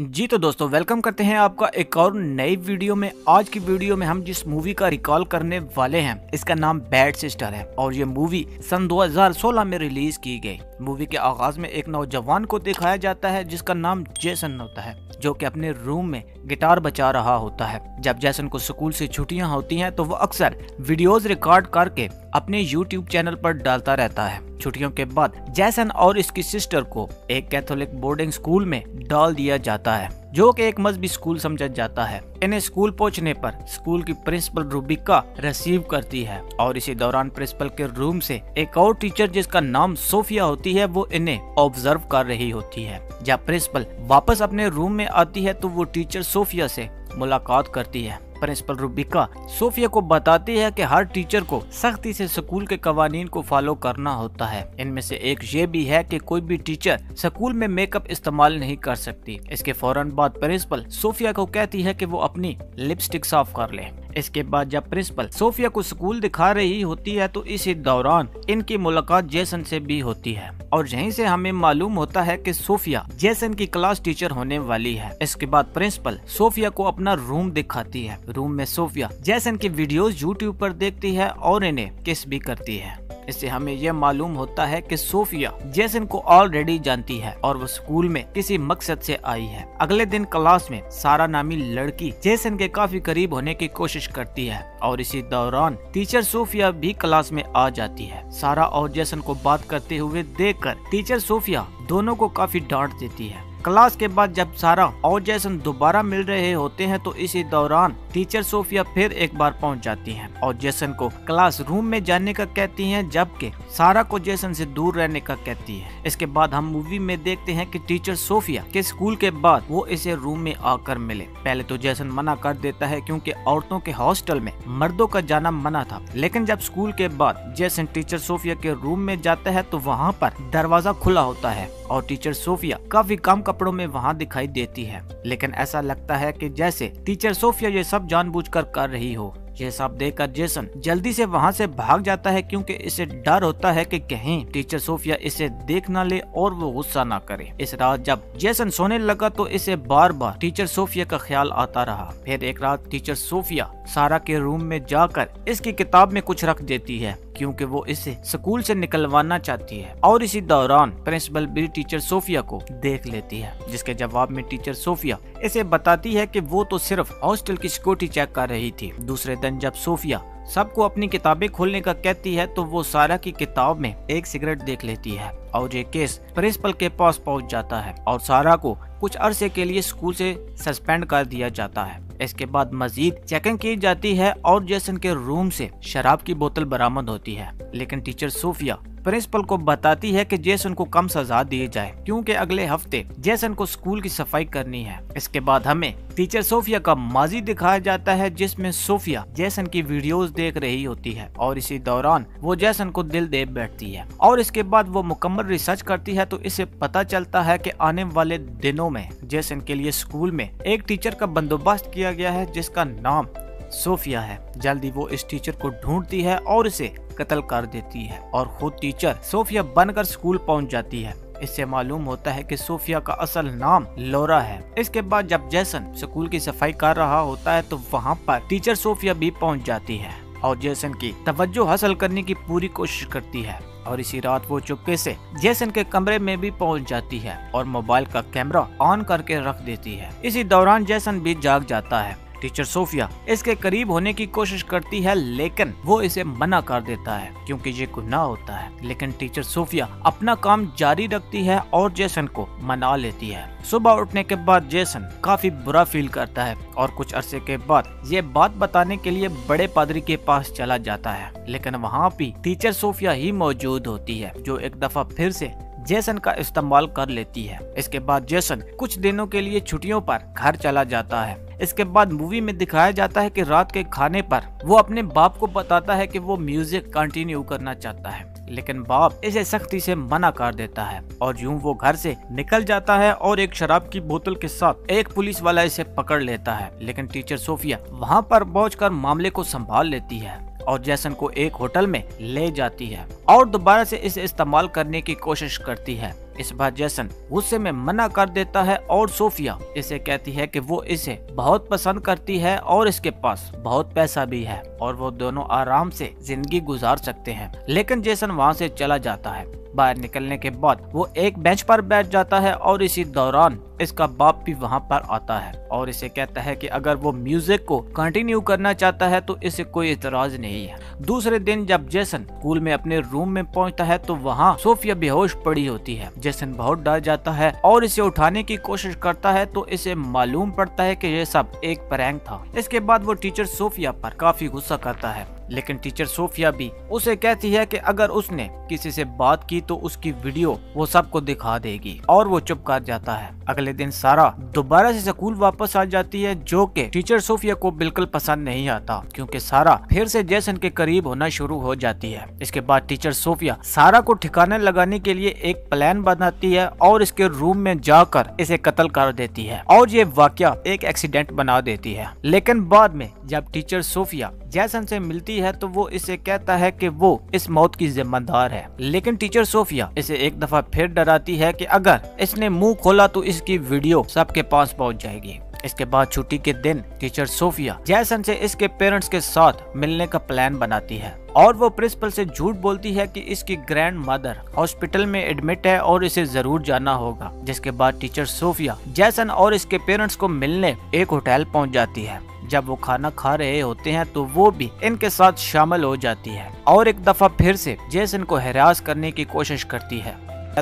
जी तो दोस्तों वेलकम करते हैं आपका एक और नई वीडियो में। आज की वीडियो में हम जिस मूवी का रिकॉल करने वाले हैं इसका नाम बैड सिस्टर है और ये मूवी सन 2016 में रिलीज की गई। मूवी के आगाज में एक नौजवान को दिखाया जाता है जिसका नाम जेसन होता है, जो कि अपने रूम में गिटार बजा रहा होता है। जब जेसन को स्कूल से छुट्टियां होती हैं तो वो अक्सर वीडियोस रिकॉर्ड करके अपने YouTube चैनल पर डालता रहता है। छुट्टियों के बाद जेसन और इसकी सिस्टर को एक कैथोलिक बोर्डिंग स्कूल में डाल दिया जाता है, जो कि एक मजहबी स्कूल समझा जाता है। इन्हें स्कूल पहुंचने पर स्कूल की प्रिंसिपल रूबिका रिसीव करती है और इसी दौरान प्रिंसिपल के रूम से एक और टीचर जिसका नाम सोफिया होती है वो इन्हें ऑब्जर्व कर रही होती है। जब प्रिंसिपल वापस अपने रूम में आती है तो वो टीचर सोफिया से मुलाकात करती है। प्रिंसिपल रूबिका सोफिया को बताती है कि हर टीचर को सख्ती से स्कूल के कवानीन को फॉलो करना होता है। इनमें से एक ये भी है कि कोई भी टीचर स्कूल में मेकअप इस्तेमाल नहीं कर सकती। इसके फौरन बाद प्रिंसिपल सोफिया को कहती है कि वो अपनी लिपस्टिक साफ कर ले। इसके बाद जब प्रिंसिपल सोफिया को स्कूल दिखा रही होती है तो इसी दौरान इनकी मुलाकात जेसन से भी होती है और यहीं से हमें मालूम होता है कि सोफिया जेसन की क्लास टीचर होने वाली है। इसके बाद प्रिंसिपल सोफिया को अपना रूम दिखाती है। रूम में सोफिया जेसन की वीडियोस यूट्यूब पर देखती है और इन्हें किस भी करती है। इससे हमें यह मालूम होता है कि सोफिया जेसन को ऑलरेडी जानती है और वो स्कूल में किसी मकसद से आई है। अगले दिन क्लास में सारा नामी लड़की जेसन के काफी करीब होने की कोशिश करती है और इसी दौरान टीचर सोफिया भी क्लास में आ जाती है। सारा और जेसन को बात करते हुए देखकर टीचर सोफिया दोनों को काफी डांट देती है। क्लास के बाद जब सारा और जेसन दोबारा मिल रहे होते हैं तो इसी दौरान टीचर सोफिया फिर एक बार पहुंच जाती हैं और जेसन को क्लास रूम में जाने का कहती हैं, जबकि सारा को जेसन से दूर रहने का कहती है। इसके बाद हम मूवी में देखते हैं कि टीचर सोफिया के स्कूल के बाद वो इसे रूम में आकर मिले। पहले तो जेसन मना कर देता है क्योंकि औरतों के हॉस्टल में मर्दों का जाना मना था, लेकिन जब स्कूल के बाद जेसन टीचर सोफिया के रूम में जाता है तो वहाँ पर दरवाजा खुला होता है और टीचर सोफिया काफी कम कपड़ों में वहाँ दिखाई देती है। लेकिन ऐसा लगता है कि जैसे टीचर सोफिया ये सब जानबूझकर कर रही हो। यह सब देखकर जेसन जल्दी से वहाँ से भाग जाता है क्योंकि इसे डर होता है कि कहीं टीचर सोफिया इसे देख ना ले और वो गुस्सा ना करे। इस रात जब जेसन सोने लगा तो इसे बार बार टीचर सोफिया का ख्याल आता रहा। फिर एक रात टीचर सोफिया सारा के रूम में जाकर इसकी किताब में कुछ रख देती है क्योंकि वो इसे स्कूल से निकलवाना चाहती है और इसी दौरान प्रिंसिपल भी टीचर सोफिया को देख लेती है, जिसके जवाब में टीचर सोफिया इसे बताती है कि वो तो सिर्फ हॉस्टल की सिक्योरिटी चेक कर रही थी। दूसरे दिन जब सोफिया सबको अपनी किताबें खोलने का कहती है तो वो सारा की किताब में एक सिगरेट देख लेती है और ये केस प्रिंसिपल के पास पहुंच जाता है और सारा को कुछ अरसे के लिए स्कूल से सस्पेंड कर दिया जाता है। इसके बाद मजीद चेकिंग की जाती है और जेसन के रूम से शराब की बोतल बरामद होती है, लेकिन टीचर सोफिया प्रिंसिपल को बताती है कि जेसन को कम सजा दी जाए क्योंकि अगले हफ्ते जेसन को स्कूल की सफाई करनी है। इसके बाद हमें टीचर सोफिया का माजी दिखाया जाता है जिसमें सोफिया जेसन की वीडियोस देख रही होती है और इसी दौरान वो जेसन को दिल दे बैठती है और इसके बाद वो मुकम्मल रिसर्च करती है तो इसे पता चलता है कि आने वाले दिनों में जेसन के लिए स्कूल में एक टीचर का बंदोबस्त किया गया है जिसका नाम सोफिया है। जल्दी वो इस टीचर को ढूंढती है और इसे कत्ल कर देती है और खुद टीचर सोफिया बनकर स्कूल पहुंच जाती है। इससे मालूम होता है कि सोफिया का असल नाम लोरा है। इसके बाद जब जेसन स्कूल की सफाई कर रहा होता है तो वहाँ पर टीचर सोफिया भी पहुँच जाती है और जेसन की तवज्जो हासिल करने की पूरी कोशिश करती है और इसी रात वो चुपके से जेसन के कमरे में भी पहुंच जाती है और मोबाइल का कैमरा ऑन करके रख देती है। इसी दौरान जेसन भी जाग जाता है। टीचर सोफिया इसके करीब होने की कोशिश करती है लेकिन वो इसे मना कर देता है क्योंकि ये गुनाह होता है, लेकिन टीचर सोफिया अपना काम जारी रखती है और जेसन को मना लेती है। सुबह उठने के बाद जेसन काफी बुरा फील करता है और कुछ अरसे के बाद ये बात बताने के लिए बड़े पादरी के पास चला जाता है, लेकिन वहाँ भी टीचर सोफिया ही मौजूद होती है जो एक दफा फिर से जेसन का इस्तेमाल कर लेती है। इसके बाद जेसन कुछ दिनों के लिए छुट्टियों पर घर चला जाता है। इसके बाद मूवी में दिखाया जाता है कि रात के खाने पर वो अपने बाप को बताता है कि वो म्यूजिक कंटिन्यू करना चाहता है, लेकिन बाप इसे सख्ती से मना कर देता है और यूं वो घर से निकल जाता है और एक शराब की बोतल के साथ एक पुलिस वाला इसे पकड़ लेता है, लेकिन टीचर सोफिया वहां पर पहुंचकर मामले को संभाल लेती है और जेसन को एक होटल में ले जाती है और दोबारा से इसे इस्तेमाल करने की कोशिश करती है। इस बार जेसन गुस्से में मना कर देता है और सोफिया इसे कहती है कि वो इसे बहुत पसंद करती है और इसके पास बहुत पैसा भी है और वो दोनों आराम से जिंदगी गुजार सकते हैं। लेकिन जेसन वहाँ से चला जाता है। बाहर निकलने के बाद वो एक बेंच पर बैठ जाता है और इसी दौरान इसका बाप भी वहाँ पर आता है और इसे कहता है कि अगर वो म्यूजिक को कंटिन्यू करना चाहता है तो इसे कोई इतराज नहीं है। दूसरे दिन जब जेसन स्कूल में अपने रूम में पहुँचता है तो वहाँ सोफिया बेहोश पड़ी होती है। जेसन बहुत डर जाता है और इसे उठाने की कोशिश करता है तो इसे मालूम पड़ता है कि ये सब एक प्रैंक था। इसके बाद वो टीचर सोफिया पर काफी गुस्सा करता है, लेकिन टीचर सोफिया भी उसे कहती है कि अगर उसने किसी से बात की तो उसकी वीडियो वो सबको दिखा देगी और वो चुप कर जाता है। अगले दिन सारा दोबारा से स्कूल वापस आ जाती है, जो कि टीचर सोफिया को बिल्कुल पसंद नहीं आता क्योंकि सारा फिर से जेसन के करीब होना शुरू हो जाती है। इसके बाद टीचर सोफिया सारा को ठिकाने लगाने के लिए एक प्लान बनाती है और इसके रूम में जाकर इसे कत्ल कर देती है और ये वाकया एक एक्सीडेंट बना देती है। लेकिन बाद में जब टीचर सोफिया जेसन से मिलती है तो वो इसे कहता है कि वो इस मौत की जिम्मेदार है, लेकिन टीचर सोफिया इसे एक दफा फिर डराती है कि अगर इसने मुंह खोला तो इसकी वीडियो सबके पास पहुंच जाएगी। इसके बाद छुट्टी के दिन टीचर सोफिया जेसन से इसके पेरेंट्स के साथ मिलने का प्लान बनाती है और वो प्रिंसिपल से झूठ बोलती है कि इसकी ग्रैंड मदर हॉस्पिटल में एडमिट है और इसे जरूर जाना होगा। जिसके बाद टीचर सोफिया जेसन और इसके पेरेंट्स को मिलने एक होटल पहुंच जाती है। जब वो खाना खा रहे होते हैं तो वो भी इनके साथ शामिल हो जाती है और एक दफा फिर से जेसन को हरास करने की कोशिश करती है।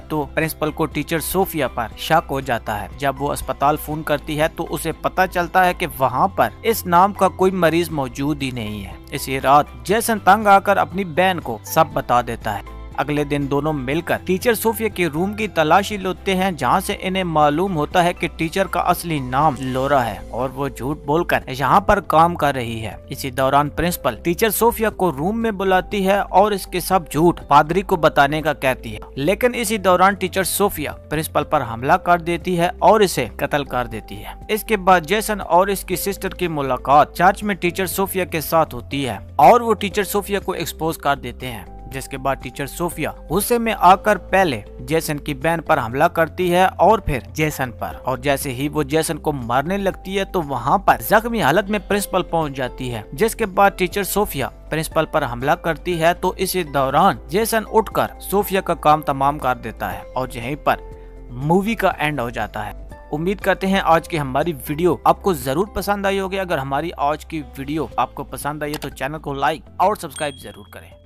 तो प्रिंसिपल को टीचर सोफिया पर शक हो जाता है। जब वो अस्पताल फोन करती है तो उसे पता चलता है कि वहाँ पर इस नाम का कोई मरीज मौजूद ही नहीं है। इसी रात जेसन तंग आकर अपनी बहन को सब बता देता है। अगले दिन दोनों मिलकर टीचर सोफिया के रूम की तलाशी लेते हैं, जहां से इन्हें मालूम होता है कि टीचर का असली नाम लोरा है और वो झूठ बोलकर यहाँ पर काम कर रही है। इसी दौरान प्रिंसिपल टीचर सोफिया को रूम में बुलाती है और इसके सब झूठ पादरी को बताने का कहती है, लेकिन इसी दौरान टीचर सोफिया प्रिंसिपल पर हमला कर देती है और इसे कत्ल कर देती है। इसके बाद जेसन और इसकी सिस्टर की मुलाकात चर्च में टीचर सोफिया के साथ होती है और वो टीचर सोफिया को एक्सपोज कर देते हैं। जिसके बाद टीचर सोफिया गुस्से में आकर पहले जेसन की बहन पर हमला करती है और फिर जेसन पर, और जैसे ही वो जेसन को मारने लगती है तो वहाँ पर जख्मी हालत में प्रिंसिपल पहुँच जाती है। जिसके बाद टीचर सोफिया प्रिंसिपल पर हमला करती है तो इसी दौरान जेसन उठकर सोफिया का काम तमाम कर देता है और यहीं पर मूवी का एंड हो जाता है। उम्मीद करते हैं आज की हमारी वीडियो आपको जरूर पसंद आई होगी। अगर हमारी आज की वीडियो आपको पसंद आई है तो चैनल को लाइक और सब्सक्राइब जरूर करें।